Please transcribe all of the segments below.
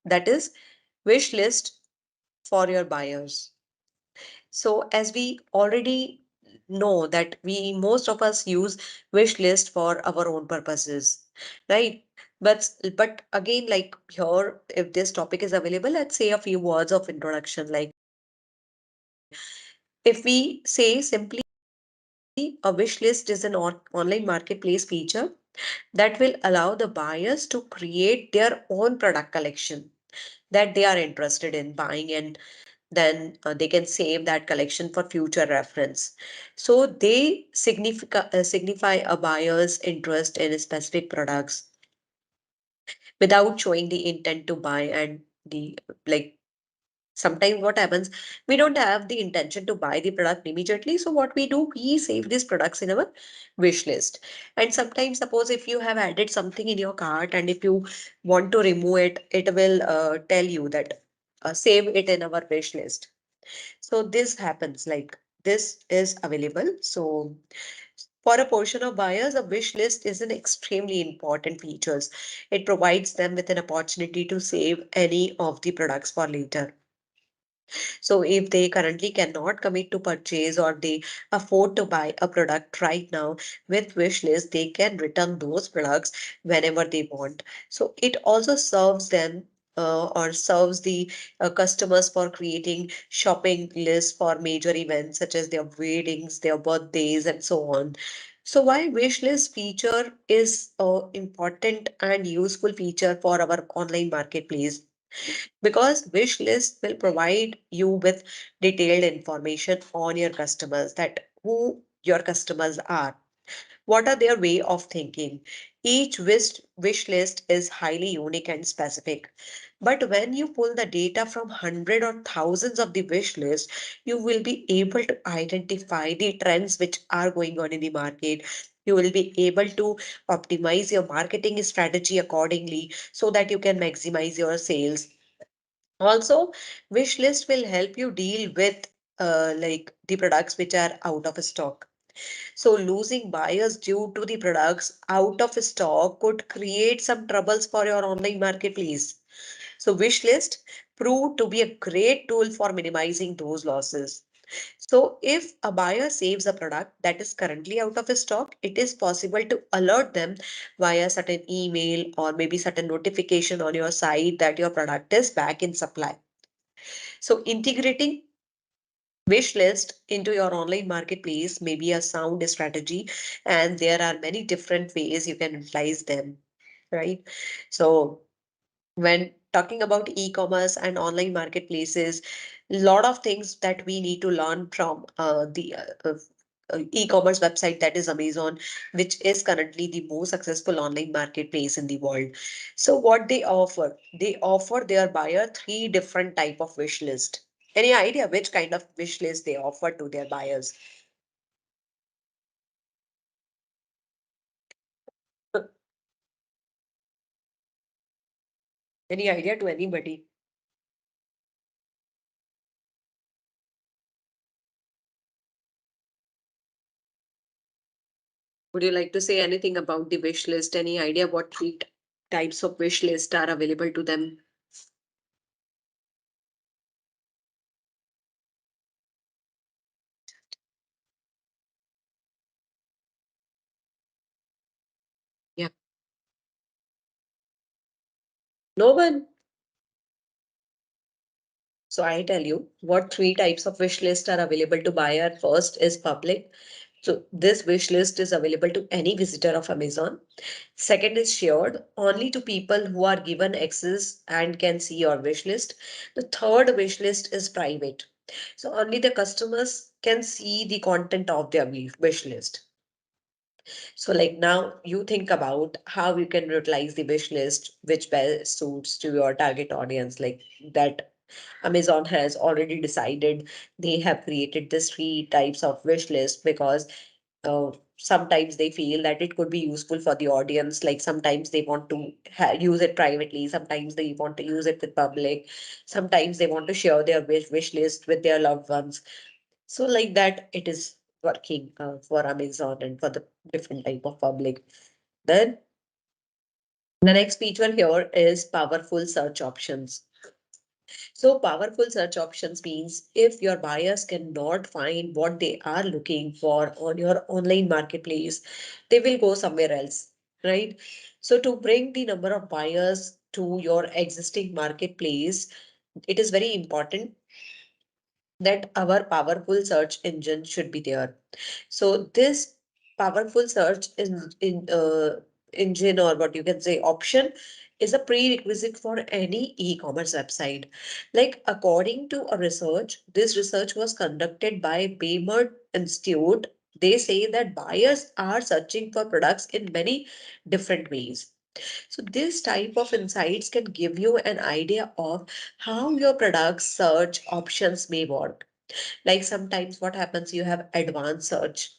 that is wish list for your buyers. So as we already know that we most of us use wish list for our own purposes, right? But again, like here, if this topic is available, let's say a few words of introduction. Like if we say simply, a wish list is an online marketplace feature that will allow the buyers to create their own product collection that they are interested in buying, and then they can save that collection for future reference. So they signify a buyer's interest in specific products without showing the intent to buy. And the like sometimes what happens, we don't have the intention to buy the product immediately, so what we do, we save these products in our wish list. And sometimes, suppose if you have added something in your cart and if you want to remove it, it will tell you that save it in our wish list. So this happens, like this is available. So for a portion of buyers, a wish list is an extremely important features. It provides them with an opportunity to save any of the products for later. So if they currently cannot commit to purchase or they afford to buy a product right now, with wish list, they can return those products whenever they want. So it also serves them or serves the customers for creating shopping lists for major events such as their weddings, their birthdays, and so on. So why wish list feature is important and useful feature for our online marketplace? Because wish list will provide you with detailed information on your customers, that who your customers are, what are their way of thinking. Each wish list is highly unique and specific, but when you pull the data from hundred or thousands of the wish list, you will be able to identify the trends which are going on in the market. You will be able to optimize your marketing strategy accordingly so that you can maximize your sales. Also, wish list will help you deal with like the products which are out of stock. So losing buyers due to the products out of stock could create some troubles for your online marketplace. So wish list proved to be a great tool for minimizing those losses. So if a buyer saves a product that is currently out of stock, it is possible to alert them via certain email or maybe certain notification on your site that your product is back in supply. So integrating wish list into your online marketplace may be a sound strategy, and there are many different ways you can utilize them, right? So when talking about e-commerce and online marketplaces, a lot of things that we need to learn from the e-commerce website, that is Amazon, which is currently the most successful online marketplace in the world. So what they offer their buyer three different type of wish list. Any idea which kind of wish list they offer to their buyers? Any idea to anybody? Would you like to say anything about the wish list? Any idea what three types of wish list are available to them? Yeah. No one. So I tell you what three types of wish list are available to buyer. First is public. So this wish list is available to any visitor of Amazon. Second is shared only to people who are given access and can see your wish list. The third wish list is private. So only the customers can see the content of their wish list. So, like now, you think about how you can utilize the wish list which best suits to your target audience. Like that, Amazon has already decided they have created these three types of wish list because sometimes they feel that it could be useful for the audience. Like sometimes they want to use it privately, sometimes they want to use it with public, sometimes they want to share their wish list with their loved ones. So like that, it is working for Amazon and for the different type of public. Then The next feature here is powerful search options. So powerful search options means if your buyers cannot find what they are looking for on your online marketplace, they will go somewhere else, right? So to bring the number of buyers to your existing marketplace, it is very important that our powerful search engine should be there. So this powerful search engine, or what you can say option, is a prerequisite for any e-commerce website. Like according to a research, this research was conducted by Baymard Institute. They say that buyers are searching for products in many different ways. So this type of insights can give you an idea of how your product search options may work. Like sometimes what happens, you have advanced search,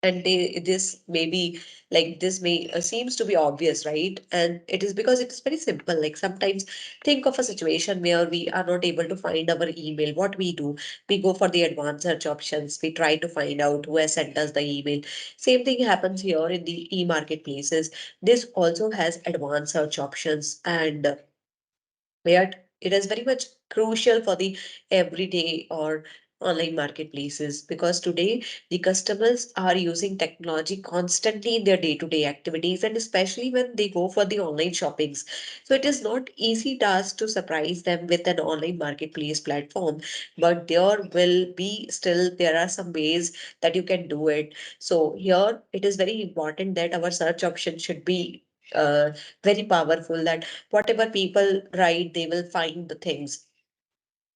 and this may be like this may seems to be obvious, right? And it is because it is very simple. Like sometimes think of a situation where we are not able to find our email. What we do, we go for the advanced search options, we try to find out who has sent us the email. Same thing happens here in the e-marketplaces. This also has advanced search options, and yet it is very much crucial for the everyday or online marketplaces, because today the customers are using technology constantly in their day-to-day activities, and especially when they go for the online shoppings. So it is not easy task to surprise them with an online marketplace platform, but there are some ways that you can do it. So here it is very important that our search option should be very powerful, that whatever people write, they will find the things.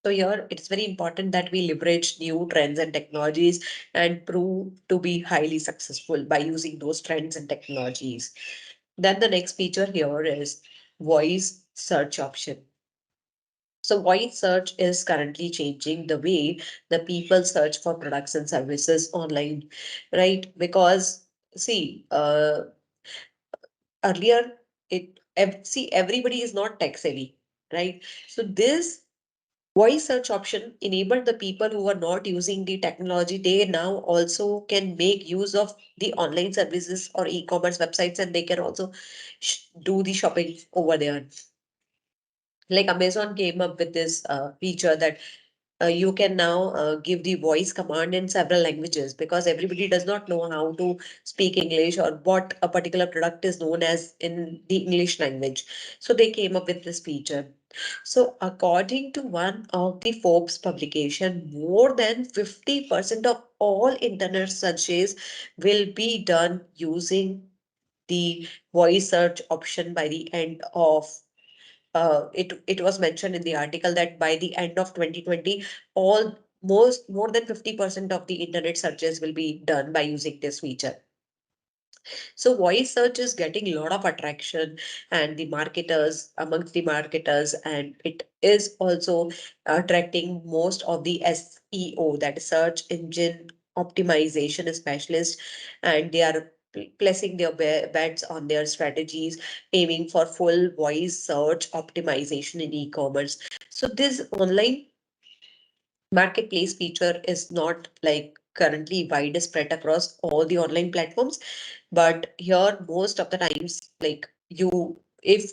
So here it's very important that we leverage new trends and technologies and prove to be highly successful by using those trends and technologies. Then the next feature here is voice search option. So voice search is currently changing the way the people search for products and services online, right? Because see, earlier see, everybody is not tech savvy, right? So this voice search option enabled the people who are not using the technology, they now also can make use of the online services or e-commerce websites, and they can also do the shopping over there. Like Amazon came up with this feature that you can now give the voice command in several languages, because everybody does not know how to speak English or what a particular product is known as in the English language. So they came up with this feature. So according to one of the Forbes publication, more than 50% of all internet searches will be done using the voice search option by the end of it was mentioned in the article that by the end of 2020, all most more than 50% of the internet searches will be done by using this feature. So voice search is getting a lot of attraction and the marketers amongst the marketers, and it is also attracting most of the SEO, that is search engine optimization specialists, and they are placing their bets on their strategies, aiming for full voice search optimization in e-commerce. So this online marketplace feature is not like currently widespread across all the online platforms, but here most of the times, like you if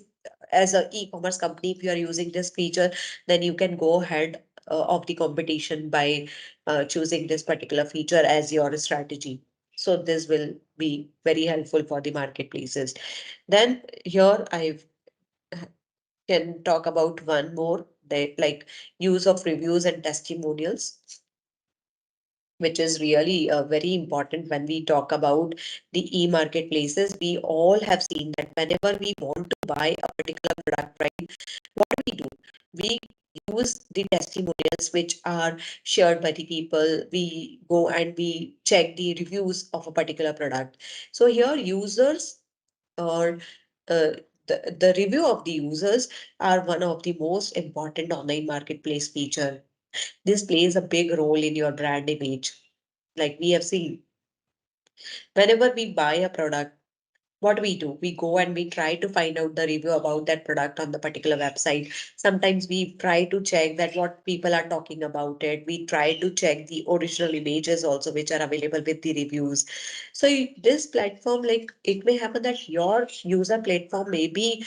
as a e-commerce company, if you are using this feature, then you can go ahead of the competition by choosing this particular feature as your strategy. So this will be very helpful for the marketplaces. Then here I can talk about one more, that like use of reviews and testimonials, which is really very important when we talk about the e-marketplaces. We all have seen that whenever we want to buy a particular product, right, what do we do? We use the testimonials which are shared by the people. We go and we check the reviews of a particular product. So here users or the review of the users are one of the most important online marketplace feature. This plays a big role in your brand image. Like we have seen, whenever we buy a product, what we go and we try to find out the review about that product on the particular website. Sometimes we try to check that what people are talking about it. We try to check the original images also which are available with the reviews. So this platform, like, it may happen that your user platform may be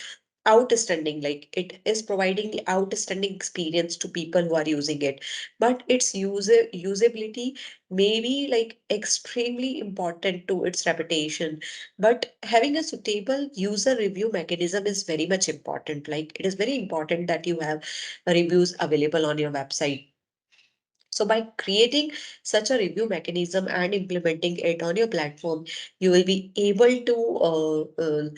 outstanding, like it is providing the outstanding experience to people who are using it, but its usability may be like extremely important to its reputation. But having a suitable user review mechanism is very much important. Like, it is very important that you have reviews available on your website. So by creating such a review mechanism and implementing it on your platform, you will be able to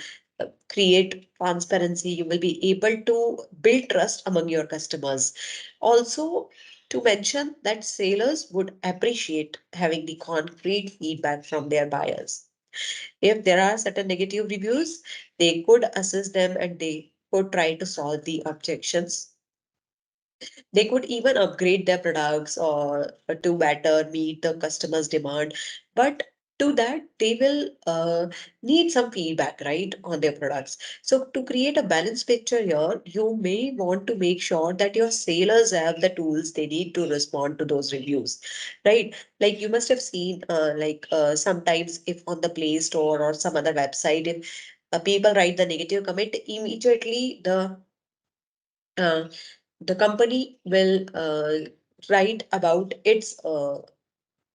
create transparency. You will be able to build trust among your customers. Also, to mention that sellers would appreciate having the concrete feedback from their buyers. If there are certain negative reviews, they could assess them and they could try to solve the objections. They could even upgrade their products or to better meet the customer's demand. But to that, they will need some feedback, right, on their products. So to create a balanced picture here, you may want to make sure that your sellers have the tools they need to respond to those reviews, right? Like, you must have seen, sometimes if on the Play Store or some other website, if people write the negative comment, immediately uh, the company will write about its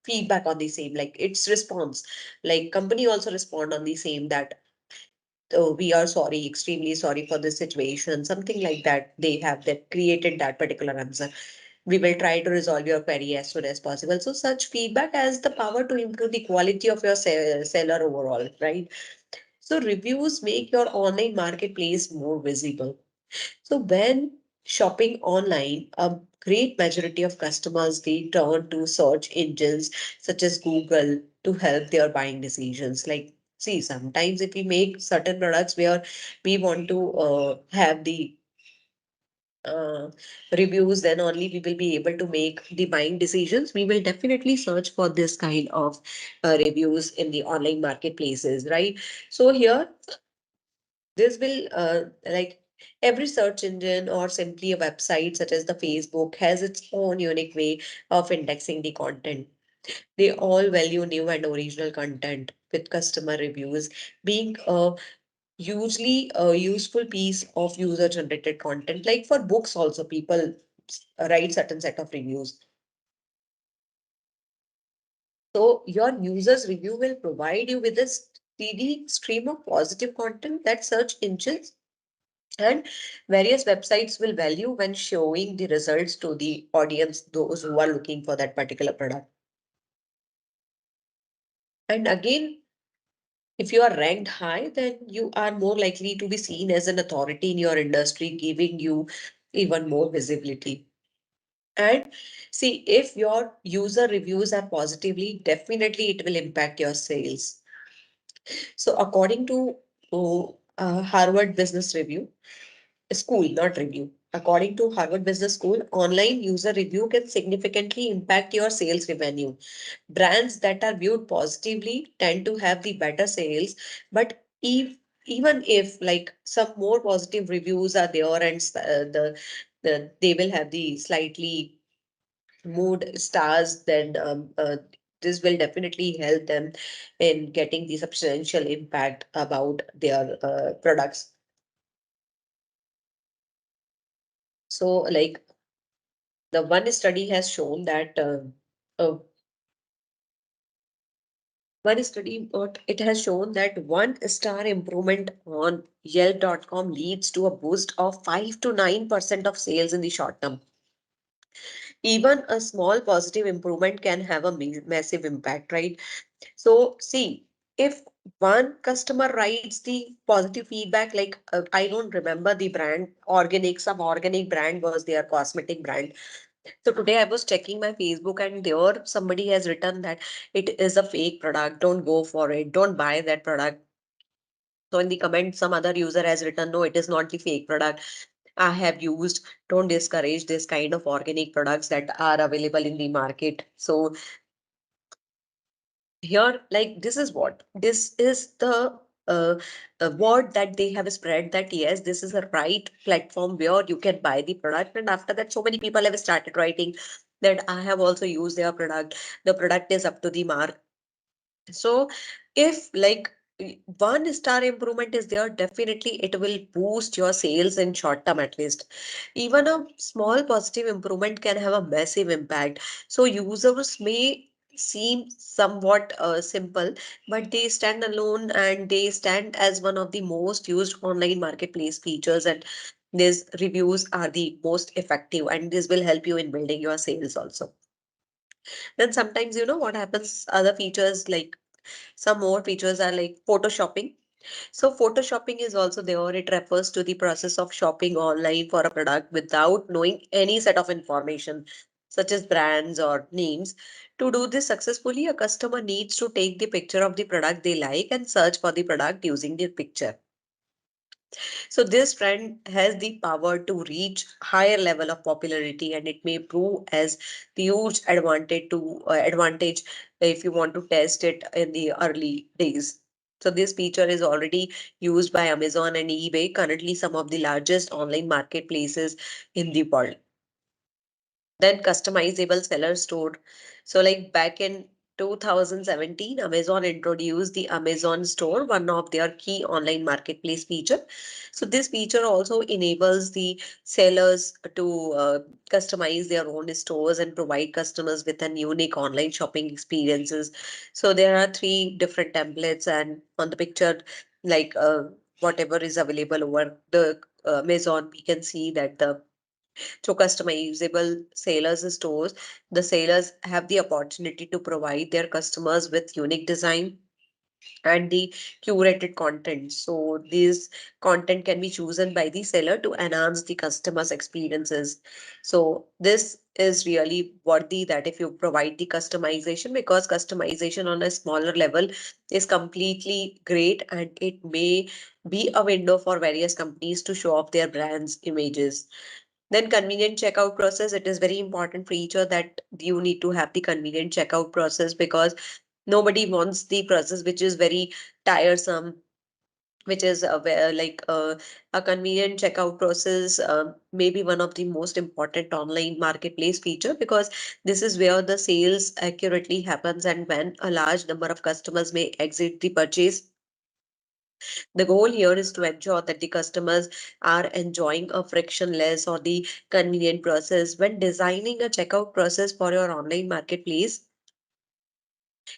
feedback on the same, like its response. Like, company also respond on the same that, oh, we are sorry, extremely sorry for this situation, something like that. They have that created that particular answer. We will try to resolve your query as soon as possible. So such feedback has the power to improve the quality of your seller overall, right? So reviews make your online marketplace more visible. So when shopping online, a great majority of customers, they turn to search engines such as Google to help their buying decisions. Like, see, sometimes if we make certain products where we want to have the uh, reviews, then only we will be able to make the buying decisions. We will definitely search for this kind of reviews in the online marketplaces, right? So here, this will like, every search engine or simply a website such as the Facebook has its own unique way of indexing the content. They all value new and original content, with customer reviews being a hugely a useful piece of user generated content. Like, for books also, people write certain set of reviews. So your user's review will provide you with a steady stream of positive content that search engines and various websites will value when showing the results to the audience, those who are looking for that particular product. And again, if you are ranked high, then you are more likely to be seen as an authority in your industry, giving you even more visibility. And see, if your user reviews are positively, definitely it will impact your sales. So according to Harvard Business Review, School, not review. According to Harvard Business School, online user review can significantly impact your sales revenue. Brands that are viewed positively tend to have the better sales, but even if like some more positive reviews are there and they will have the slightly mood stars, then this will definitely help them in getting the substantial impact about their products. So, like, the one study has shown that uh, one study what it has shown that 1 star improvement on Yelp.com leads to a boost of 5 to 9% of sales in the short term. Even a small positive improvement can have a massive impact, right? So see, if one customer writes the positive feedback, like, I don't remember the brand, organic, some organic brand was their cosmetic brand. So today I was checking my Facebook and there somebody has written that it is a fake product. Don't go for it. Don't buy that product. So in the comment, some other user has written, no, it is not the fake product I have used. Don't discourage this kind of organic products that are available in the market. So here, like, this is what this is the word that they have spread that yes, this is a right platform where you can buy the product. And after that, so many people have started writing that I have also used their product. The product is up to the mark. So if like 1 star improvement is there, definitely it will boost your sales in short term at least. Even a small positive improvement can have a massive impact. So users may seem somewhat simple, but they stand alone and they stand as one of the most used online marketplace features. And these reviews are the most effective, and this will help you in building your sales also. Then sometimes you know what happens, other features like some more features are like photoshopping. So photoshopping is also there. It refers to the process of shopping online for a product without knowing any set of information such as brands or names. To do this successfully, a customer needs to take the picture of the product they like and search for the product using the picture. So this trend has the power to reach higher level of popularity, and it may prove as the huge advantage if you want to test it in the early days. So this feature is already used by Amazon and eBay, currently some of the largest online marketplaces in the world. Then customizable seller store. So like back in 2017, Amazon introduced the Amazon store, one of their key online marketplace feature. So this feature also enables the sellers to customize their own stores and provide customers with an unique online shopping experiences. So there are three different templates, and on the picture, like whatever is available over the Amazon, we can see that the through customizable sellers stores, the sellers have the opportunity to provide their customers with unique design and the curated content. So this content can be chosen by the seller to enhance the customer's experiences. So this is really worthy that if you provide the customization, because customization on a smaller level is completely great, and it may be a window for various companies to show off their brands images. Then convenient checkout process, it is very important feature that you need to have the convenient checkout process, because nobody wants the process which is very tiresome, which is a convenient checkout process may be one of the most important online marketplace feature, because this is where the sales accurately happens, and when a large number of customers may exit the purchase, the goal here is to ensure that the customers are enjoying a frictionless or the convenient process. When designing a checkout process for your online marketplace,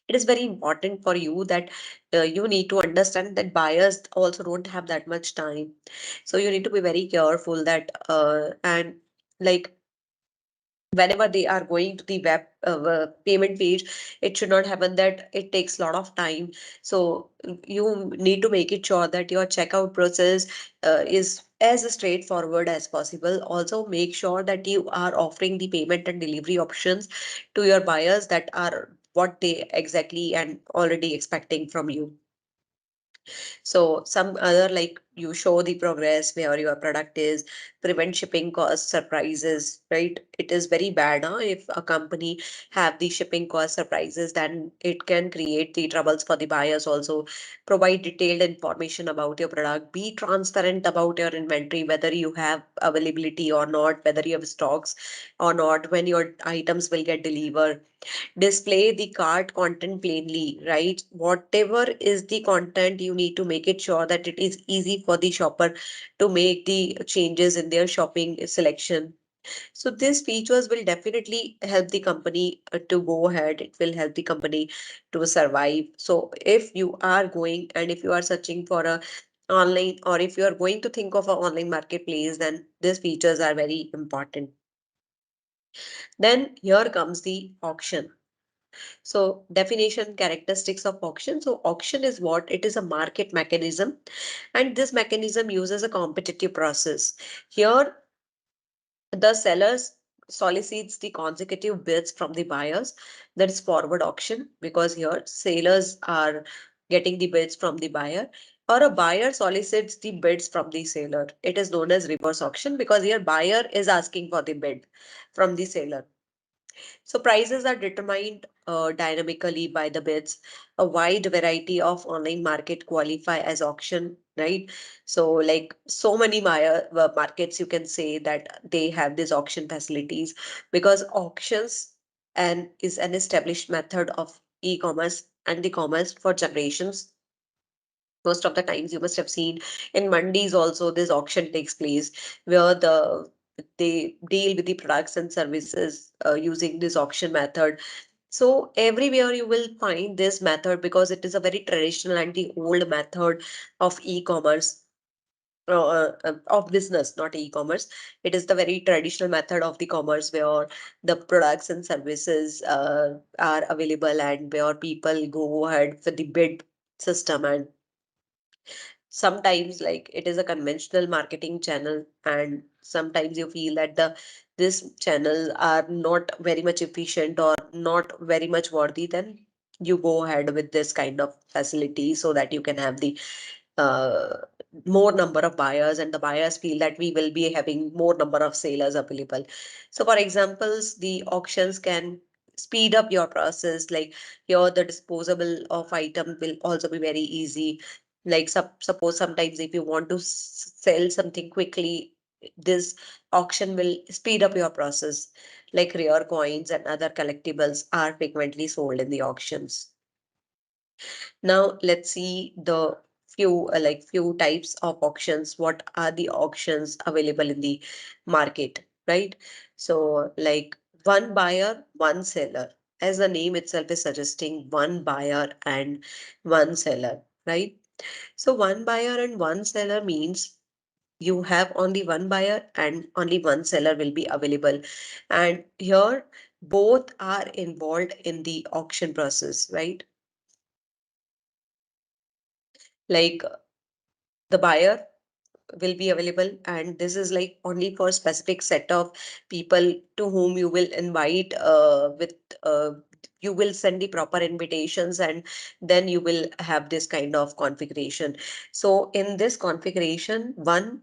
it is very important for you that you need to understand that buyers also don't have that much time. So you need to be very careful that and like whenever they are going to the web payment page, it should not happen that it takes a lot of time. So you need to make it sure that your checkout process is as straightforward as possible. Also make sure that you are offering the payment and delivery options to your buyers that are what they exactly and already expecting from you. So some other, like you show the progress where your product is, prevent shipping cost surprises, right? It is very bad, huh? If a company have the shipping cost surprises, then it can create the troubles for the buyers also. Provide detailed information about your product. Be transparent about your inventory, whether you have availability or not, whether you have stocks or not, when your items will get delivered. Display the cart content plainly, right? Whatever is the content, you need to make it sure that it is easy for the shopper to make the changes in their shopping selection. So these features will definitely help the company to go ahead. It will help the company to survive. So if you are going and if you are searching for a online, or if you are going to think of an online marketplace, then these features are very important. Then here comes the auction. So definition characteristics of auction. So auction is what? It is a market mechanism, and this mechanism uses a competitive process. Here the sellers solicits the consecutive bids from the buyers. That is forward auction, because here sellers are getting the bids from the buyer, or a buyer solicits the bids from the seller. It is known as reverse auction, because here buyer is asking for the bid from the seller. So prices are determined dynamically by the bids. A wide variety of online market qualify as auction, right? So like so many markets, you can say that they have these auction facilities because auctions and is an established method of e-commerce and the commerce for generations. Most of the times you must have seen in mandis also this auction takes place where they deal with the products and services using this auction method. So everywhere you will find this method because it is a very traditional and the old method of e-commerce, of business, not e-commerce. It is the very traditional method of the commerce where the products and services are available and where people go ahead with the bid system. And sometimes like it is a conventional marketing channel, and sometimes you feel that the this channels are not very much efficient or not very much worthy, then you go ahead with this kind of facility so that you can have the uh, more number of buyers, and the buyers feel that we will be having more number of sellers available. So for examples, the auctions can speed up your process. Like here the disposable of item will also be very easy. Like suppose sometimes if you want to sell something quickly, this auction will speed up your process. Like rare coins and other collectibles are frequently sold in the auctions. Now let's see the few types of auctions. What are the auctions available in the market, right? So like one buyer, one seller. As the name itself is suggesting, one buyer and one seller, right? So one buyer and one seller means you have only one buyer and only one seller will be available. And here both are involved in the auction process, right? Like the buyer will be available, and this is like only for specific set of people to whom you will invite with you will send the proper invitations, and then you will have this kind of configuration. So in this configuration one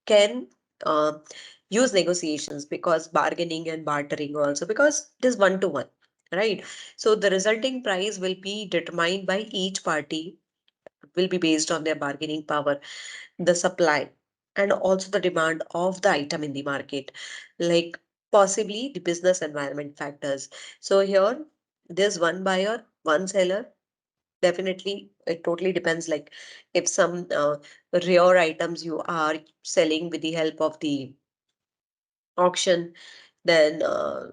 can uh, use negotiations because bargaining and bartering also, because it is one to one, right? So the resulting price will be determined by each party, will be based on their bargaining power, the supply, and also the demand of the item in the market, like possibly the business environment factors. So here there's one buyer, one seller. Definitely, it totally depends. Like if some rare items you are selling with the help of the auction, then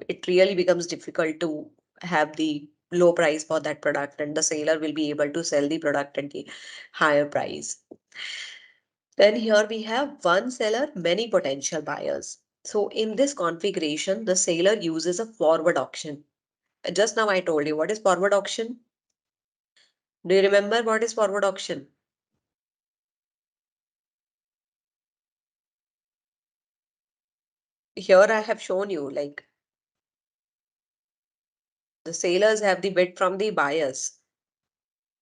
it really becomes difficult to have the low price for that product, and the seller will be able to sell the product at the higher price. Then here we have one seller, many potential buyers. So in this configuration, the seller uses a forward auction. Just now I told you what is forward auction. Do you remember what is forward auction? Here I have shown you like the sellers have the bid from the buyers.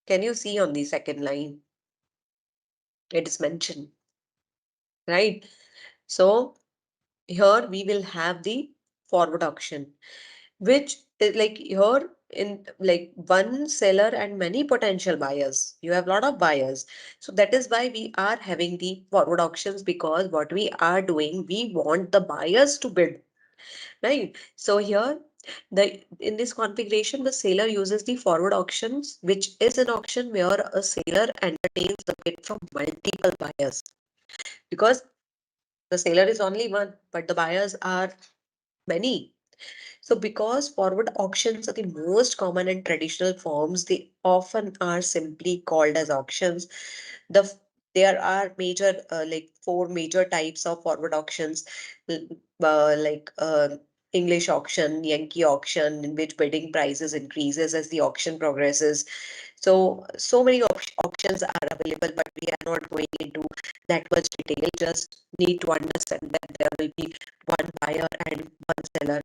Can you see on the second line? It is mentioned, right? So here we will have the forward auction, which is like here in like one seller and many potential buyers. You have a lot of buyers. So that is why we are having the forward auctions, because what we are doing, we want the buyers to bid, right? So here the in this configuration, the seller uses the forward auctions, which is an auction where a seller entertains the bid from multiple buyers, because the seller is only one, but the buyers are many. So because forward auctions are the most common and traditional forms, they often are simply called as auctions. There are major like four major types of forward auctions, like English auction, Yankee auction, in which bidding prices increases as the auction progresses. So many auctions are available, but we are not going into that much detail. Just need to understand that there will be one buyer and one seller,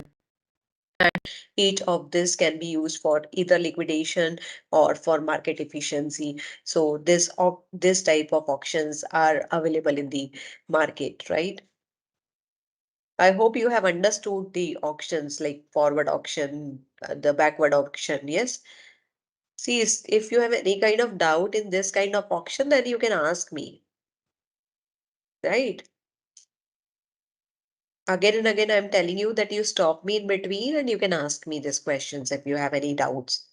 and each of this can be used for either liquidation or for market efficiency. So this type of auctions are available in the market, right? I hope you have understood the auctions like forward auction, the backward auction. Yes. See, if you have any kind of doubt in this kind of auction, then you can ask me, right? Again and again, I'm telling you that you stop me in between and you can ask me these questions if you have any doubts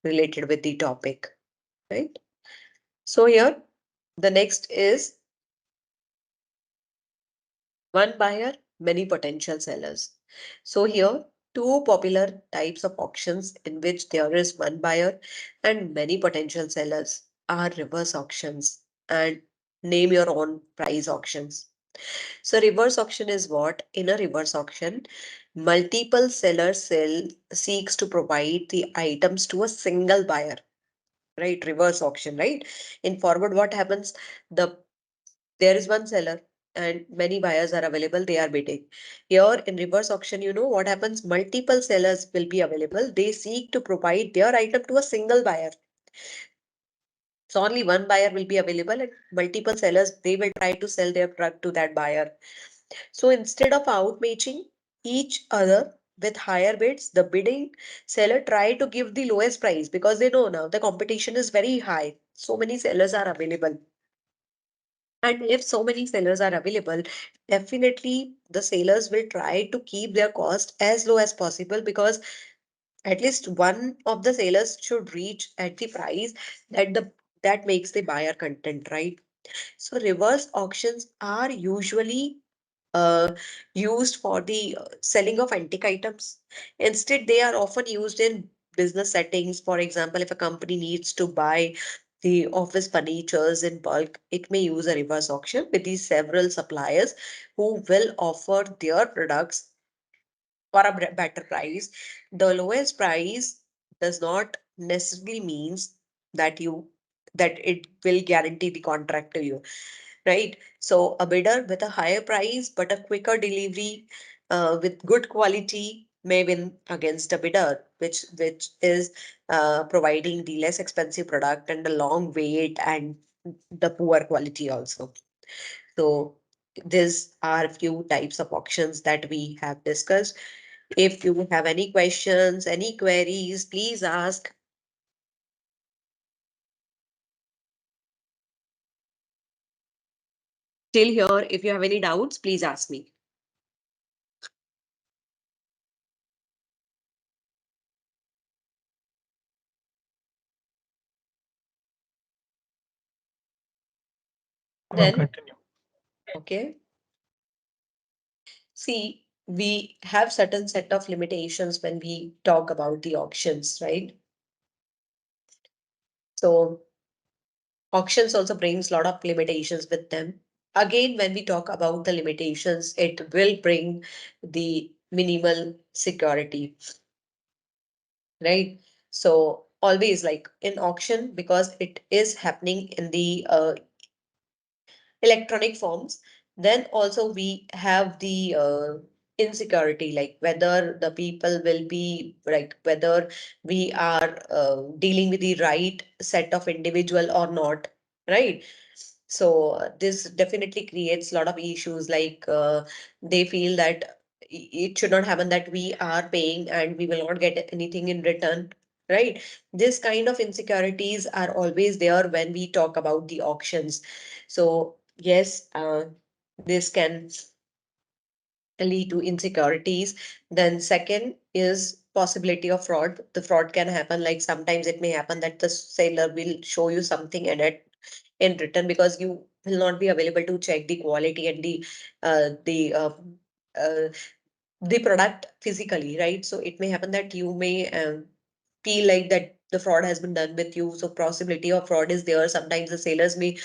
related with the topic, right? So here, the next is one buyer, many potential sellers. So here, two popular types of auctions in which there is one buyer and many potential sellers are reverse auctions and name your own price auctions. So reverse auction is what? In a reverse auction, multiple sellers seeks to provide the items to a single buyer, right? Reverse auction, right? In forward, what happens? There is one seller and many buyers are available, they are bidding. Here in reverse auction, you know what happens? Multiple sellers will be available. They seek to provide their item to a single buyer. So only one buyer will be available and multiple sellers, they will try to sell their product to that buyer. So instead of outmatching each other with higher bids, the bidding seller try to give the lowest price because they know now the competition is very high. So many sellers are available. And if so many sellers are available, definitely the sellers will try to keep their cost as low as possible because at least one of the sellers should reach at the price that makes the buyer content, right? So reverse auctions are usually uh, used for the selling of antique items. Instead, they are often used in business settings. For example, if a company needs to buy the office furnitures in bulk, it may use a reverse auction with these several suppliers who will offer their products for a better price. The lowest price does not necessarily means that you that it will guarantee the contract to you, right? So a bidder with a higher price but a quicker delivery with good quality may win against a bidder which is providing the less expensive product and the long wait and the poor quality also. So these are few types of auctions that we have discussed. If you have any questions, any queries, please ask. Till here, if you have any doubts, please ask me. Then, Continue. okay. See, we have certain set of limitations when we talk about the auctions, right? So auctions also brings a lot of limitations with them. Again, when we talk about the limitations, it will bring the minimal security, right? So always like in auction, because it is happening in the electronic forms, then also we have the insecurity, like whether the people will be like whether we are dealing with the right set of individual or not, right? So this definitely creates a lot of issues, like they feel that it should not happen that we are paying and we will not get anything in return, right? This kind of insecurities are always there when we talk about the auctions. So yes, this can lead to insecurities. Then second is possibility of fraud. The fraud can happen, like sometimes it may happen that the seller will show you something and in return, because you will not be available to check the quality and uh, the uh, uh, the product physically, right? So it may happen that you may feel like that the fraud has been done with you. So possibility of fraud is there. Sometimes the sellers may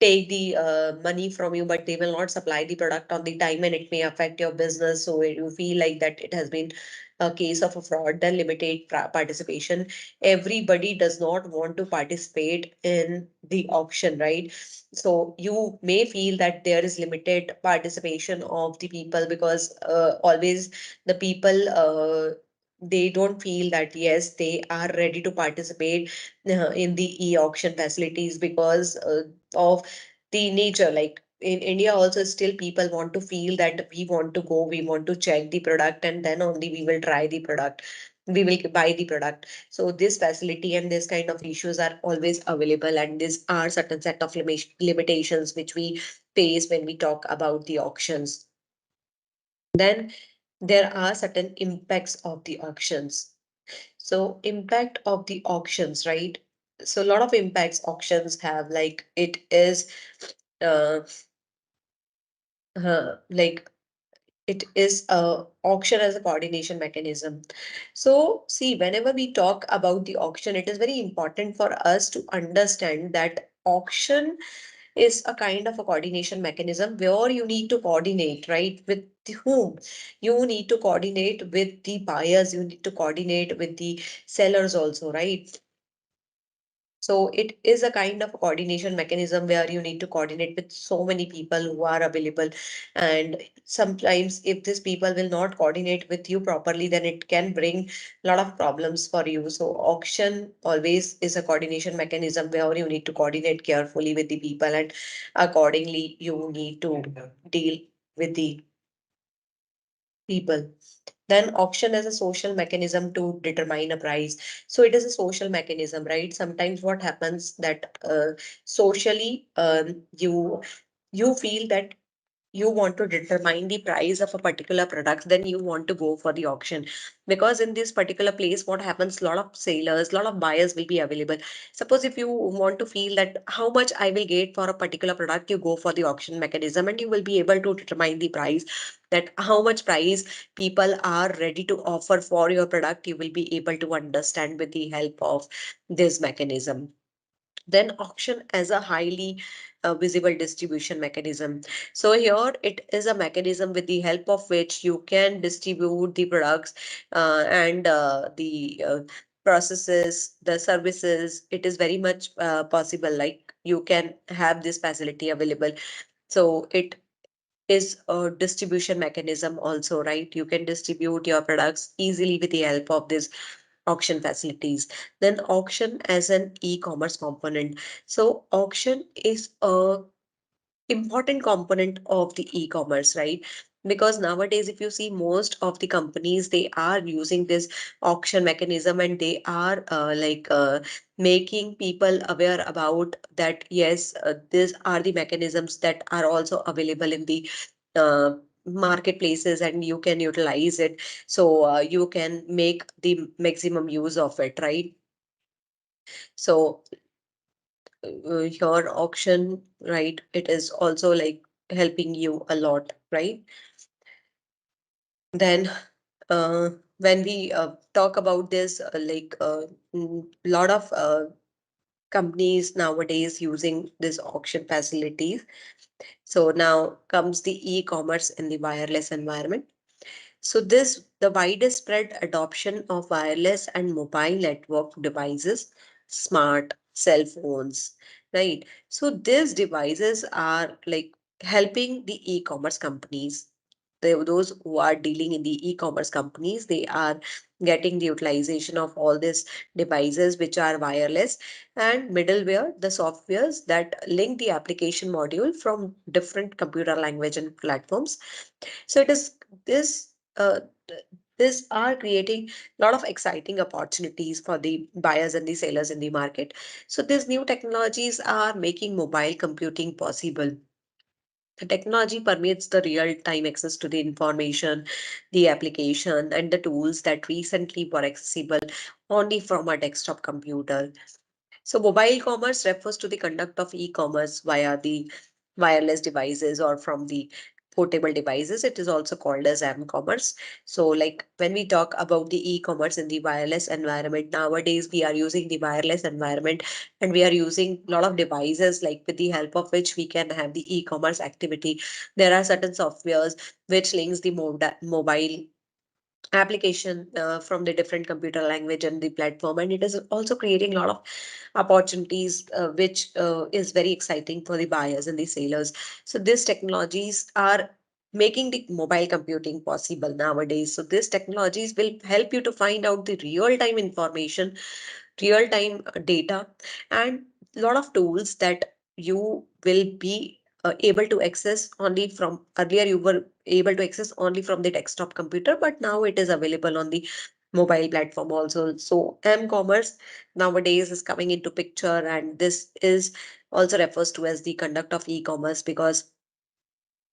take the money from you, but they will not supply the product on the time and it may affect your business. So you feel like that it has been a case of a fraud, then limited participation. Everybody does not want to participate in the auction, right? So you may feel that there is limited participation of the people because always the people they don't feel that yes, they are ready to participate in the e-auction facilities because of the nature, like in India also still people want to feel that we want to go, we want to check the product and then only we will try the product. We will buy the product. So this facility and this kind of issues are always available, and these are certain set of limitations which we face when we talk about the auctions. Then there are certain impacts of the auctions. So impact of the auctions, right? So a lot of impacts auctions have, like it is uh, like it is a auction as a coordination mechanism. So see, whenever we talk about the auction, it is very important for us to understand that auction is a kind of a coordination mechanism where you need to coordinate, right? With whom? You need to coordinate with the buyers, you need to coordinate with the sellers also, right? So it is a kind of coordination mechanism where you need to coordinate with so many people who are available. And sometimes if these people will not coordinate with you properly, then it can bring a lot of problems for you. So auction always is a coordination mechanism where you need to coordinate carefully with the people, and accordingly you need to deal with the people. Then auction as a social mechanism to determine a price. So it is a social mechanism, right? Sometimes what happens that socially you feel that you want to determine the price of a particular product, then you want to go for the auction. Because in this particular place, what happens, a lot of sellers, a lot of buyers will be available. Suppose if you want to feel that how much I will get for a particular product, you go for the auction mechanism and you will be able to determine the price, that how much price people are ready to offer for your product, you will be able to understand with the help of this mechanism. Then auction as a highly visible distribution mechanism. So here it is a mechanism with the help of which you can distribute the products and the processes, the services. It is very much possible, like you can have this facility available. So it is a distribution mechanism also, right? You can distribute your products easily with the help of this auction facilities. Then auction as an e-commerce component. So auction is a important component of the e-commerce, right? Because nowadays if you see, most of the companies, they are using this auction mechanism, and they are making people aware about that. Yes, these are the mechanisms that are also available in the marketplaces, and you can utilize it. So you can make the maximum use of it, right? So your auction, right, it is also like helping you a lot, right? Then when we talk about this, lot of companies nowadays using this auction facilities. So now comes the e-commerce in the wireless environment. So this, the widest spread adoption of wireless and mobile network devices, smart cell phones, right? So these devices are like helping the e-commerce companies. Those who are dealing in the e-commerce companies, they are getting the utilization of all these devices which are wireless, and middleware, the softwares that link the application module from different computer language and platforms. So it is this this are creating a lot of exciting opportunities for the buyers and the sellers in the market. So these new technologies are making mobile computing possible. The technology permits the real-time access to the information, the application, and the tools that recently were accessible only from a desktop computer. So mobile commerce refers to the conduct of e-commerce via the wireless devices or from the portable devices. It is also called as m-commerce. So like when we talk about the e-commerce in the wireless environment, nowadays we are using the wireless environment, and we are using a lot of devices like with the help of which we can have the e-commerce activity. There are certain softwares which links the mobile application from the different computer language and the platform, and it is also creating a lot of opportunities which is very exciting for the buyers and the sellers. So these technologies are making the mobile computing possible nowadays. So these technologies will help you to find out the real time information, real time data, and a lot of tools that you will be able to access only from earlier you were able to access only from the desktop computer, but now it is available on the mobile platform also. So m-commerce nowadays is coming into picture, and this is also refers to as the conduct of e-commerce, because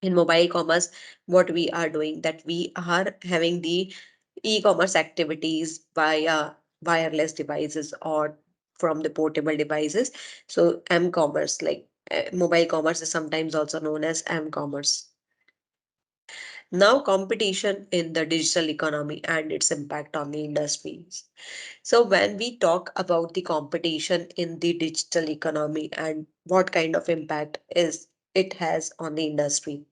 in mobile commerce what we are doing, that we are having the e-commerce activities via wireless devices or from the portable devices. So m-commerce, like mobile commerce is sometimes also known as m-commerce. Now competition in the digital economy and its impact on the industries. So when we talk about the competition in the digital economy and what kind of impact is it has on the industry.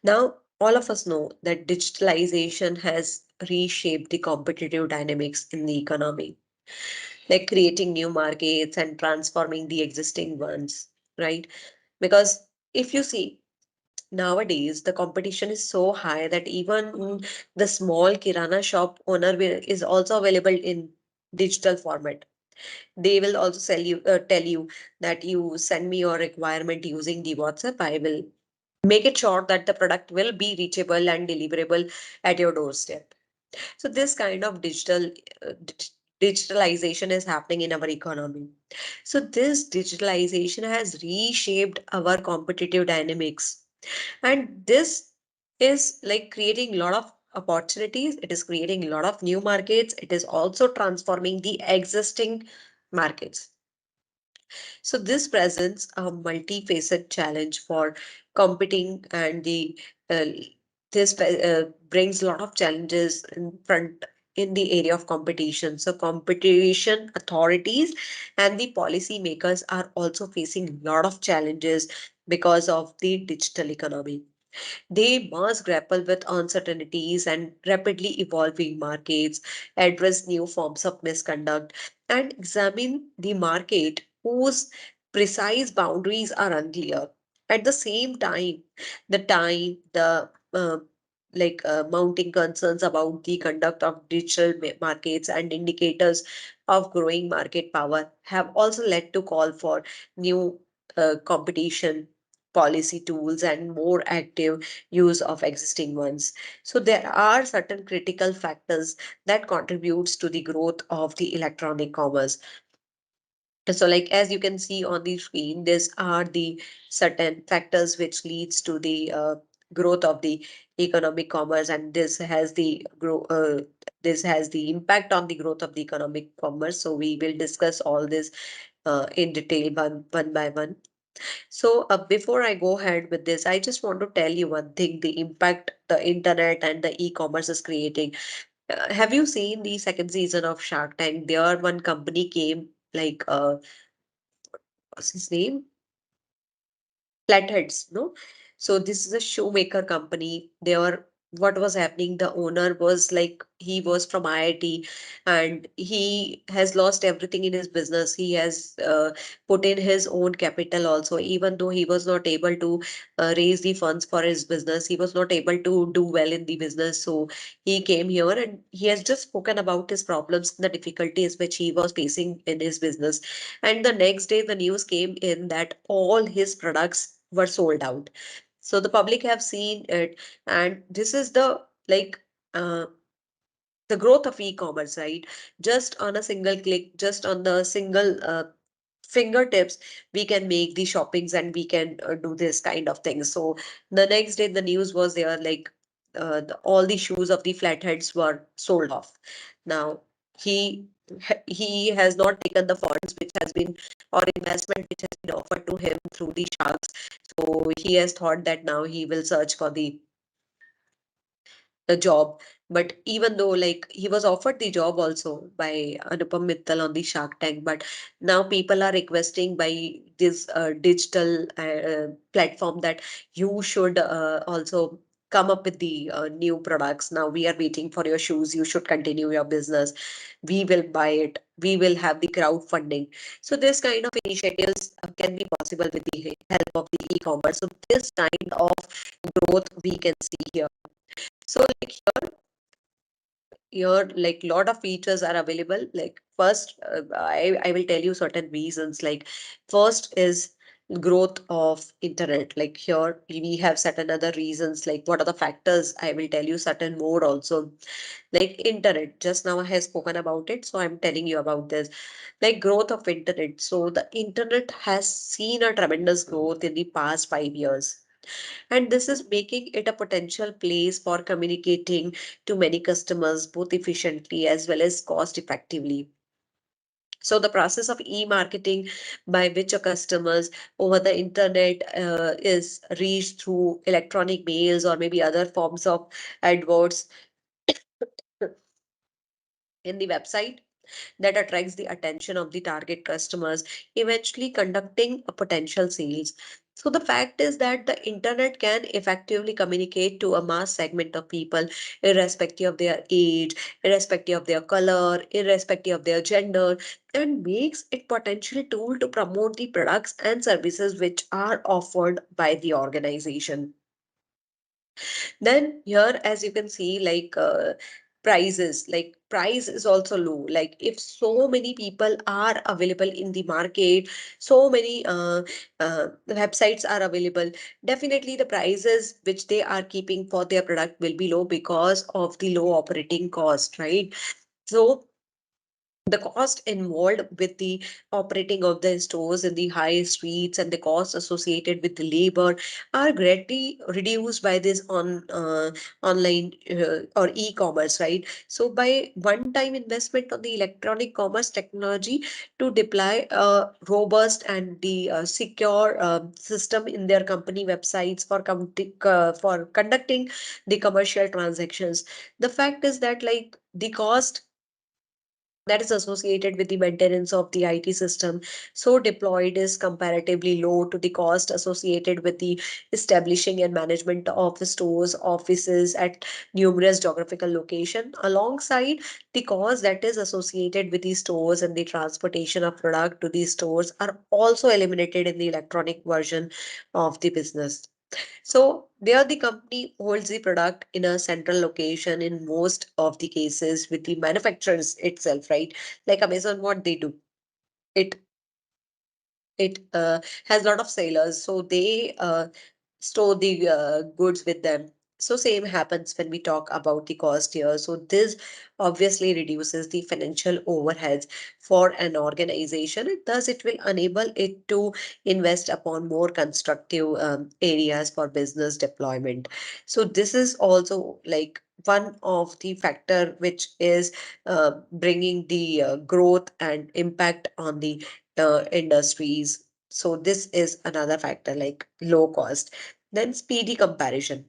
Now, all of us know that digitalization has reshaped the competitive dynamics in the economy, like creating new markets and transforming the existing ones, right? Because if you see, nowadays the competition is so high that even the small kirana shop owner is also available in digital format. They will also tell you that you send me your requirement using the WhatsApp. I will make it sure that the product will be reachable and deliverable at your doorstep. So this kind of digitalization is happening in our economy. So this digitalization has reshaped our competitive dynamics, and this is like creating a lot of opportunities. It is creating a lot of new markets. It is also transforming the existing markets. So this presents a multifaceted challenge for competing, and the uh, brings a lot of challenges in front in the area of competition. So competition authorities and the policy makers are also facing a lot of challenges because of the digital economy. They must grapple with uncertainties and rapidly evolving markets, address new forms of misconduct, and examine the market whose precise boundaries are unclear. At the same time, the mounting concerns about the conduct of digital markets and indicators of growing market power have also led to call for new competition policy tools and more active use of existing ones. So there are certain critical factors that contributes to the growth of the electronic commerce. So like as you can see on the screen, these are the certain factors which leads to the growth of the economic commerce, and this has the impact on the growth of the economic commerce. So we will discuss all this in detail one by one. So, before I go ahead with this, I just want to tell you one thing, the impact the internet and the e-commerce is creating. Have you seen the second season of Shark Tank? There, one company came, like, what's his name? Flatheads, no? So this is a shoemaker company. They were what was happening, the owner was like he was from IIT, and he has lost everything in his business. He has put in his own capital also, even though he was not able to raise the funds for his business. He was not able to do well in the business. So he came here and he has just spoken about his problems, the difficulties which he was facing in his business. And the next day, the news came in that all his products were sold out. So the public have seen it, and this is the like uh, the growth of e-commerce, right? Just on a single click, just on the single fingertips, we can make the shoppings and we can do this kind of thing. So the next day, the news was there, like all the shoes of the flatheads were sold off. Now he he has not taken the funds which has been, or investment which has been offered to him through the sharks. So he has thought that now he will search for the job. But even though like he was offered the job also by Anupam Mittal on the Shark Tank, but now people are requesting by this digital platform that you should also come up with the new products. Now we are waiting for your shoes. You should continue your business. We will buy it. We will have the crowdfunding. So this kind of initiatives can be possible with the help of the e-commerce. So this kind of growth we can see here. So like here like lot of features are available. Like first, I will tell you certain reasons. Like first is growth of internet. Like here we have certain other reasons, like what are the factors, I will tell you certain more also. Like internet, just now I have spoken about it, so I'm telling you about this. Like growth of internet, so the internet has seen a tremendous growth in the past 5 years, and this is making it a potential place for communicating to many customers both efficiently as well as cost effectively. So the process of e-marketing, by which a customers over the internet is reached through electronic mails or maybe other forms of adverts in the website, that attracts the attention of the target customers, eventually conducting a potential sales. So the fact is that the internet can effectively communicate to a mass segment of people, irrespective of their age, irrespective of their color, irrespective of their gender, and makes it potential tool to promote the products and services which are offered by the organization. Then here, as you can see, prices, like price is also low. Like if so many people are available in the market, so many websites are available, definitely the prices which they are keeping for their product will be low because of the low operating cost, right? So the cost involved with the operating of the stores in the high streets and the costs associated with the labor are greatly reduced by this online or e-commerce, right? So by one-time investment on the electronic commerce technology to deploy a robust and the secure system in their company websites for for conducting the commercial transactions, the fact is that like the cost that is associated with the maintenance of the IT system so deployed is comparatively low to the cost associated with the establishing and management of the stores, offices at numerous geographical location, alongside the cost that is associated with the stores and the transportation of product to these stores are also eliminated in the electronic version of the business. So there the company holds the product in a central location in most of the cases with the manufacturers itself, right? Like Amazon, what they do, it it has a lot of sailors, so they store the goods with them. So same happens when we talk about the cost here. So this obviously reduces the financial overheads for an organization, and thus it will enable it to invest upon more constructive areas for business deployment. So this is also like one of the factor which is bringing the growth and impact on the industries. So this is another factor, like low cost. Then speedy comparison.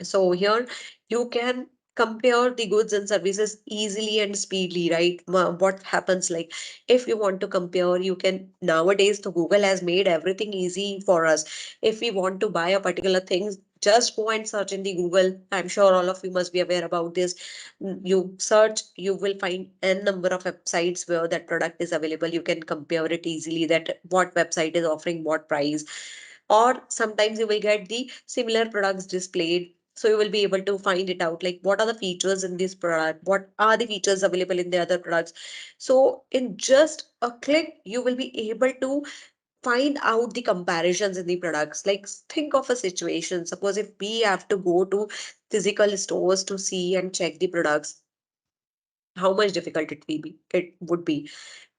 So here you can compare the goods and services easily and speedily, right? What happens, like if you want to compare, you can nowadays the Google has made everything easy for us. If we want to buy a particular thing, just go and search in the Google. I'm sure all of you must be aware about this. You search, you will find n number of websites where that product is available. You can compare it easily that what website is offering what price, or sometimes you will get the similar products displayed, so you will be able to find it out like what are the features in this product, what are the features available in the other products. So in just a click you will be able to find out the comparisons in the products. Like think of a situation, suppose if we have to go to physical stores to see and check the products, how much difficult it would be.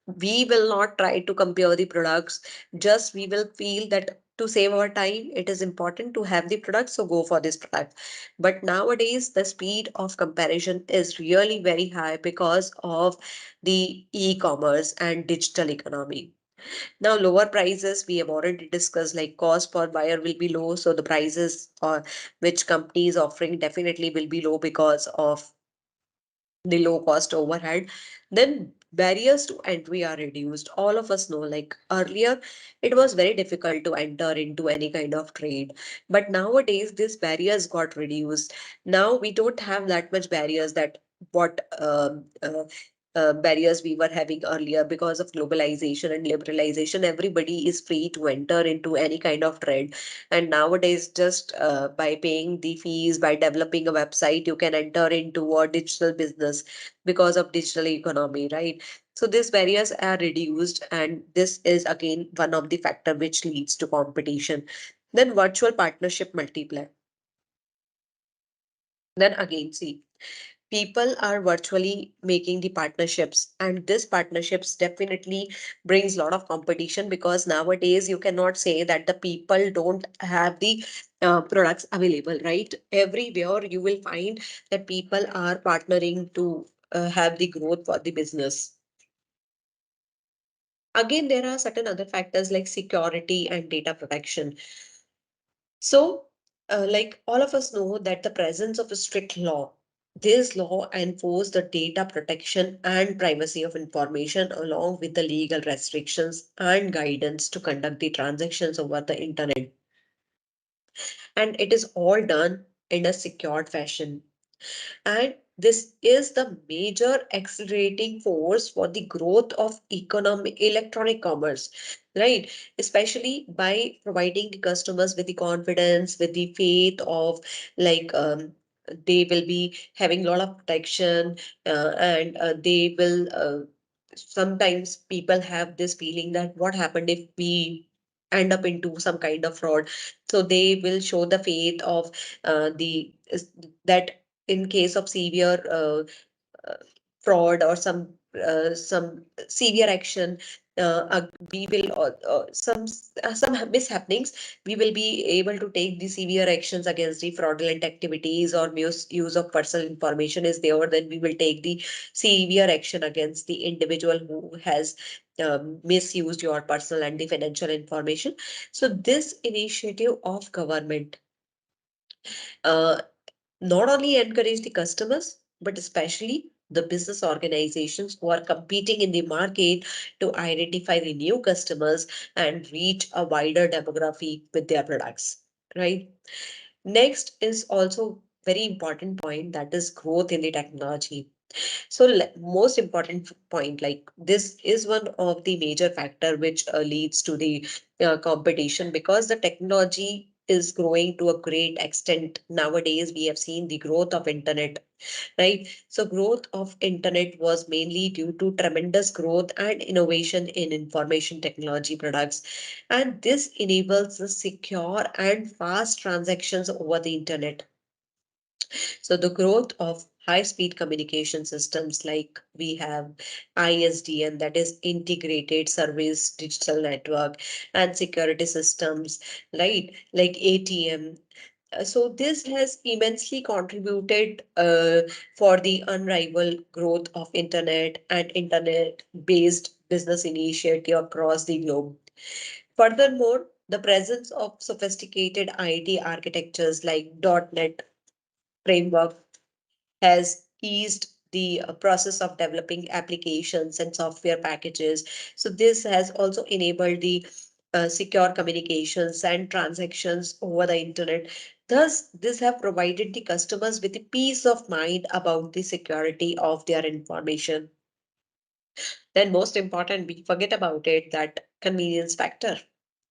We will not try to compare the products, just we will feel that to save our time it is important to have the product, so go for this product. But nowadays the speed of comparison is really very high because of the e-commerce and digital economy. Now lower prices we have already discussed, like cost per buyer will be low, so the prices or which company is offering definitely will be low because of the low cost overhead. Then barriers to entry are reduced. All of us know, like earlier it was very difficult to enter into any kind of trade, but nowadays these barriers got reduced. Now we don't have that much barriers that what barriers we were having earlier. Because of globalization and liberalization, everybody is free to enter into any kind of trade. And nowadays, just by paying the fees, by developing a website, you can enter into a digital business because of digital economy, right? So these barriers are reduced, and this is again one of the factor which leads to competition. Then virtual partnership multiplier. Then again, see, people are virtually making the partnerships, and this partnerships definitely brings a lot of competition, because nowadays you cannot say that the people don't have the products available, right? Everywhere you will find that people are partnering to have the growth for the business. Again, there are certain other factors like security and data protection. So, like all of us know that the presence of a strict law, this law enforce the data protection and privacy of information along with the legal restrictions and guidance to conduct the transactions over the internet. And it is all done in a secured fashion. And this is the major accelerating force for the growth of economic electronic commerce, right? Especially by providing the customers with the confidence, with the faith of, like, they will be having a lot of protection, and they will sometimes people have this feeling that what happened if we end up into some kind of fraud. So they will show the faith of the that in case of severe uh, fraud or some severe action, we will some mishappenings, we will be able to take the severe actions against the fraudulent activities or misuse of personal information is there. Then we will take the severe action against the individual who has misused your personal and the financial information. So this initiative of government uh, not only encourage the customers, but especially the business organizations who are competing in the market to identify the new customers and reach a wider demography with their products, right? Next is also very important point, that is growth in the technology. So most important point, like this is one of the major factor which leads to the competition, because the technology is growing to a great extent. Nowadays, we have seen the growth of internet, right? So growth of internet was mainly due to tremendous growth and innovation in information technology products. And this enables the secure and fast transactions over the internet. So the growth of high speed communication systems, like we have ISDN, that is integrated service digital network, and security systems, right? Like ATM. So this has immensely contributed for the unrivaled growth of internet and internet based business initiative across the globe. Furthermore, the presence of sophisticated IT architectures like .NET framework has eased the process of developing applications and software packages. So this has also enabled the secure communications and transactions over the internet. Thus, this have provided the customers with a peace of mind about the security of their information. Then most important, we forget about it, that convenience factor.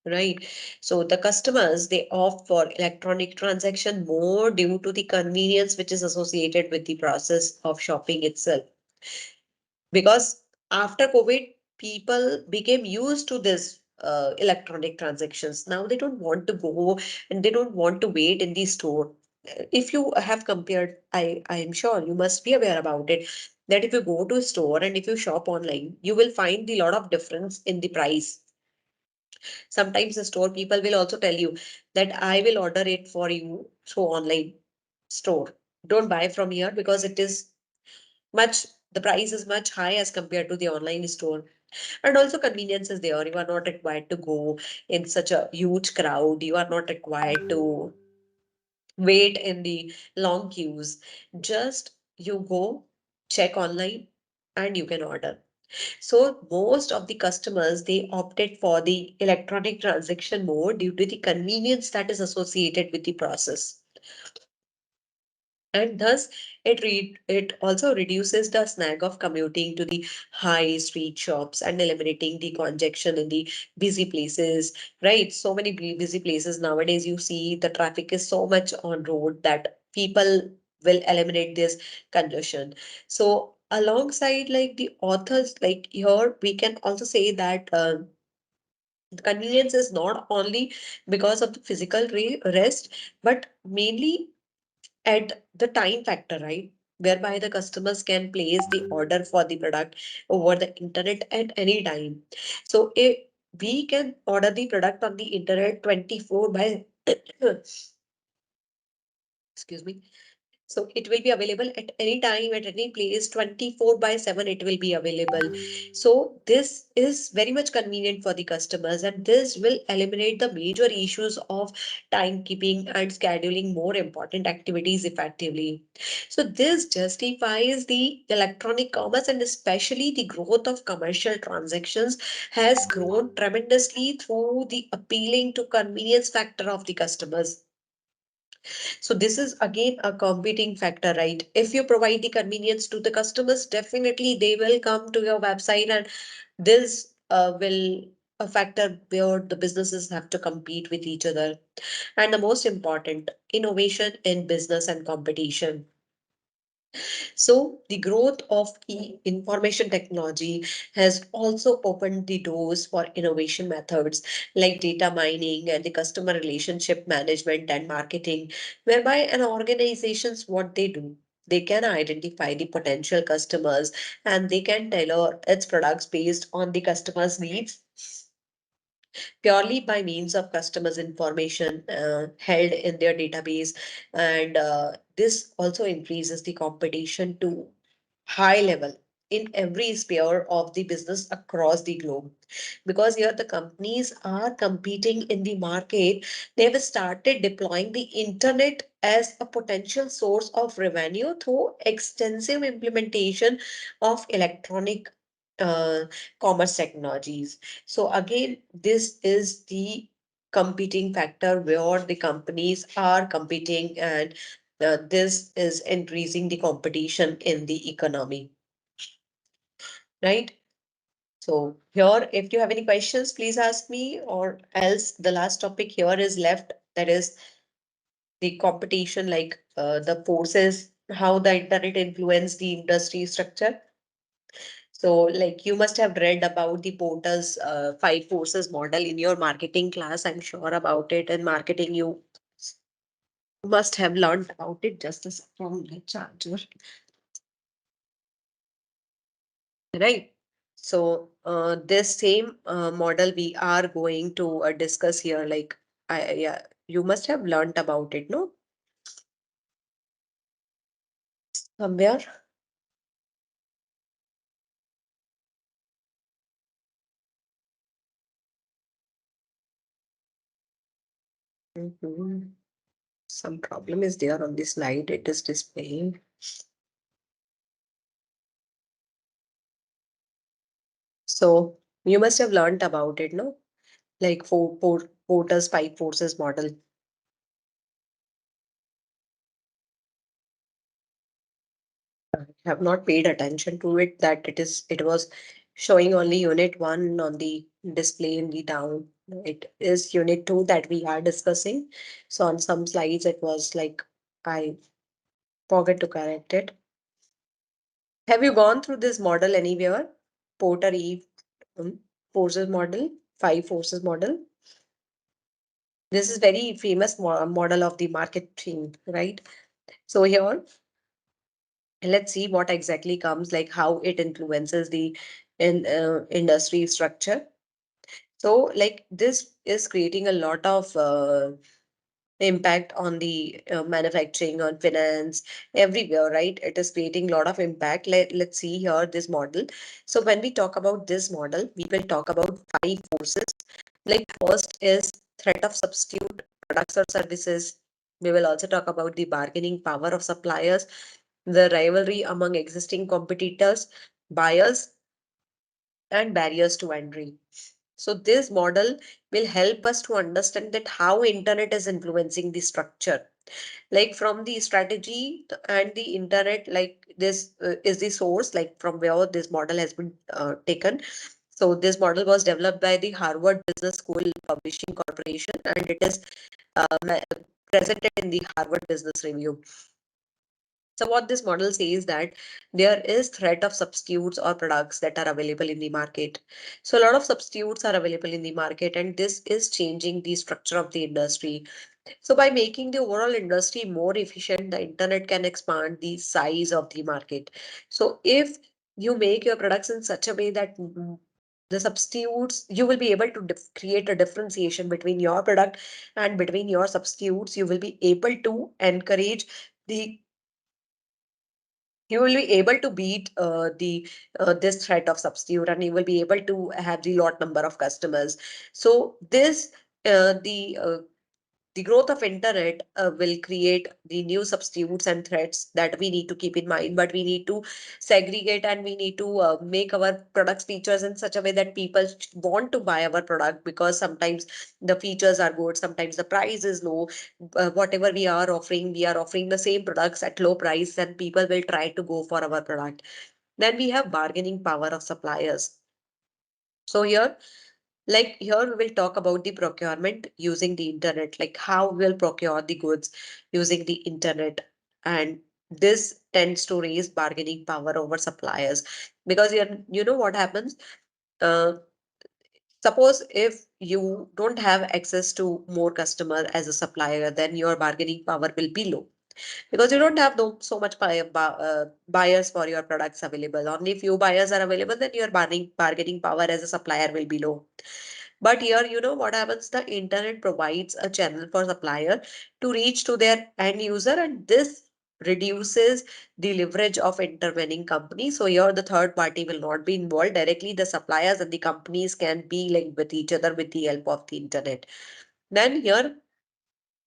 Right. So the customers, they opt for electronic transaction more due to the convenience which is associated with the process of shopping itself. Because after COVID, people became used to this electronic transactions. Now they don't want to go and they don't want to wait in the store. If you have compared, I'm sure you must be aware about it, that if you go to a store and if you shop online, you will find the lot of difference in the price. Sometimes the store people will also tell you that I will order it for you through online store. Don't buy from here because it is much, the price is much high as compared to the online store. And also convenience is there. You are not required to go in such a huge crowd. You are not required to wait in the long queues. Just you go, check online, and you can order. So most of the customers, they opted for the electronic transaction mode due to the convenience that is associated with the process. and thus it also reduces the snag of commuting to the high street shops and eliminating the congestion in the busy places, right? So many busy places nowadays, you see the traffic is so much on road that people will eliminate this congestion. So alongside like the authors, like here we can also say that the convenience is not only because of the physical rest, but mainly at the time factor, right? Whereby the customers can place the order for the product over the internet at any time. So if we can order the product on the internet 24 by excuse me, so it will be available at any time, at any place, 24 by 7 it will be available. So this is very much convenient for the customers, and this will eliminate the major issues of timekeeping and scheduling more important activities effectively. So this justifies the electronic commerce, and especially the growth of commercial transactions has grown tremendously through the appealing to convenience factor of the customers. So this is again a competing factor, right? If you provide the convenience to the customers, definitely they will come to your website, and this will a factor where the businesses have to compete with each other. And the most important, innovation in business and competition. So the growth of information technology has also opened the doors for innovation methods like data mining and the customer relationship management and marketing, whereby an organizations what they do. They can identify the potential customers and they can tailor its products based on the customer's needs purely by means of customers' information held in their database. And this also increases the competition to high level in every sphere of the business across the globe, because here the companies are competing in the market. They've started deploying the internet as a potential source of revenue through extensive implementation of electronic uh, commerce technologies. So again, this is the competing factor where the companies are competing, and this is increasing the competition in the economy, right? So here, if you have any questions, please ask me, or else the last topic here is left, that is the competition, like the forces, how the internet influence the industry structure. So, like you must have read about the Porter's five forces model in your marketing class. I'm sure about it. In marketing, you must have learned about it. Just a second, my charger. Right. So, this same model we are going to discuss here. Like, yeah, you must have learned about it, no? Somewhere. Mhm. Some problem is there on the slide. It is displaying. So, you must have learned about it, no? Like Porter's five forces model. Have not paid attention to it, that it was showing only unit 1 on the display in the down. It is unit 2 that we are discussing. So on some slides it was like I forget to correct it. Have you gone through this model anywhere? Porter E forces model, five forces model. This is very famous model of the marketing, right? So here, let's see what exactly comes, like how it influences the industry structure. So like this is creating a lot of impact on the manufacturing, on finance, everywhere, right? It is creating a lot of impact. Let's see here this model. So when we talk about this model, we will talk about five forces. Like first is threat of substitute products or services. We will also talk about the bargaining power of suppliers, the rivalry among existing competitors, buyers, and barriers to entry. So this model will help us to understand that how internet is influencing the structure. Like from the strategy and the internet, like this is the source, like from where this model has been taken. So this model was developed by the Harvard Business School Publishing Corporation, and it is presented in the Harvard Business Review. So what this model says that there is threat of substitutes or products that are available in the market. So a lot of substitutes are available in the market, and this is changing the structure of the industry. So by making the overall industry more efficient, the internet can expand the size of the market. So if you make your products in such a way that the substitutes, you will be able to create a differentiation between your product and between your substitutes. You will be able to encourage the you will be able to beat the this threat of substitute, and you will be able to have the lot number of customers. So this the growth of internet will create the new substitutes and threats that we need to keep in mind, but we need to segregate, and we need to make our products features in such a way that people want to buy our product, because sometimes the features are good, sometimes the price is low. Whatever we are offering the same products at low price, and people will try to go for our product. Then we have bargaining power of suppliers. So here we will talk about the procurement using the internet, like how we'll procure the goods using the internet. And this tends to raise bargaining power over suppliers, because you know what happens. Uh, Suppose if you don't have access to more customer as a supplier, then your bargaining power will be low, because you don't have so much buyers for your products available. Only few buyers are available, then your bargaining power as a supplier will be low. But here, you know what happens? The internet provides a channel for supplier to reach to their end user, and this reduces the leverage of intervening companies. So here the third party will not be involved directly. The suppliers and the companies can be linked with each other with the help of the internet. Then here,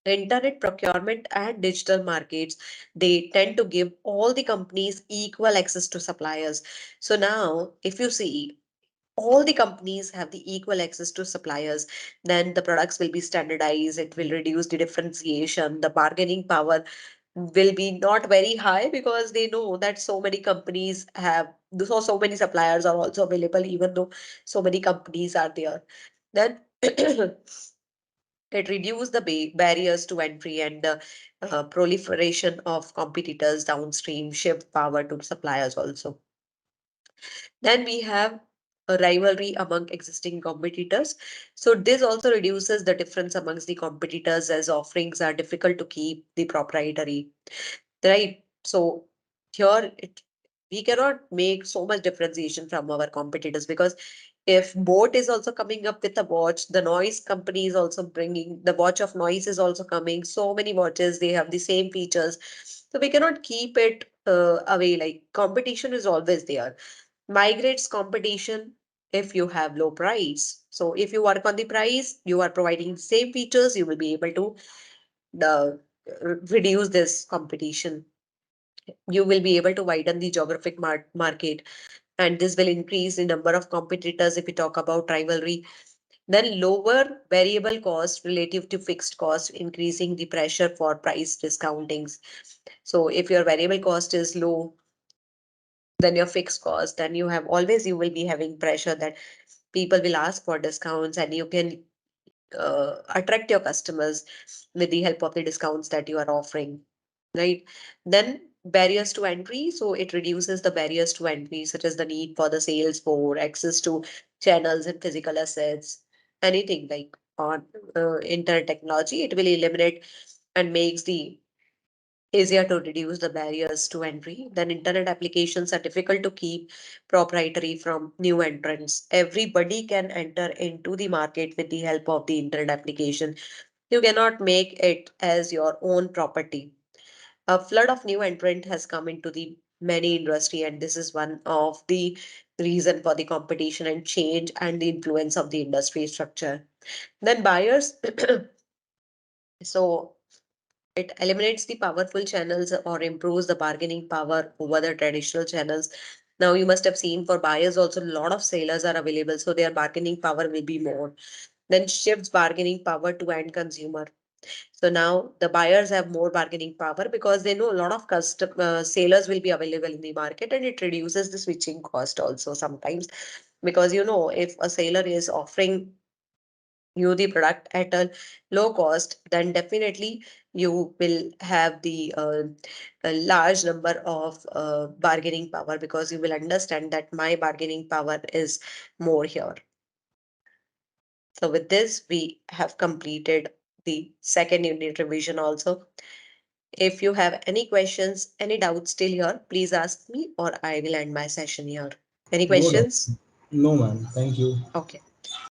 internet procurement and digital markets, they tend to give all the companies equal access to suppliers. So now if you see, all the companies have the equal access to suppliers, then the products will be standardized, it will reduce the differentiation, the bargaining power will be not very high, because they know that so many companies have, so many suppliers are also available, even though so many companies are there. Then it reduces the barriers to entry, and the proliferation of competitors downstream shift power to suppliers also. Then we have a rivalry among existing competitors. So this also reduces the difference amongst the competitors, as offerings are difficult to keep the proprietary, right? So here we cannot make so much differentiation from our competitors, because if Boat is also coming up with a watch, the noise company is also bringing the watch of noise is also coming. So many watches, they have the same features. So we cannot keep it away. Like competition is always there. Migrates competition if you have low price. So if you work on the price, you are providing the same features, you will be able to uh, reduce this competition. You will be able to widen the geographic market, and this will increase the number of competitors if we talk about rivalry. Then lower variable cost relative to fixed cost, increasing the pressure for price discountings. So if your variable cost is low, then your fixed cost, then you will be having pressure that people will ask for discounts, and you can attract your customers with the help of the discounts that you are offering, right? Then barriers to entry, so it reduces the barriers to entry, such as the need for the sales for access to channels and physical assets, anything like on internet technology. It will eliminate and makes the easier to reduce the barriers to entry. Then internet applications are difficult to keep proprietary from new entrants. Everybody can enter into the market with the help of the internet application. You cannot make it as your own property. A flood of new entrant has come into the many industry, and this is one of the reason for the competition and change and the influence of the industry structure. Then buyers, so it eliminates the powerful channels or improves the bargaining power over the traditional channels. Now you must have seen for buyers also a lot of sellers are available, so their bargaining power will be more. Then shifts bargaining power to end consumer. So now the buyers have more bargaining power because they know a lot of sellers will be available in the market, and it reduces the switching cost also sometimes, because if a seller is offering you the product at a low cost, then definitely you will have the a large number of bargaining power, because you will understand that my bargaining power is more here. So with this, we have completed the second unit revision also. If you have any questions, any doubts still here, please ask me or I will end my session here. Any No, questions? no, man. Thank you. Okay.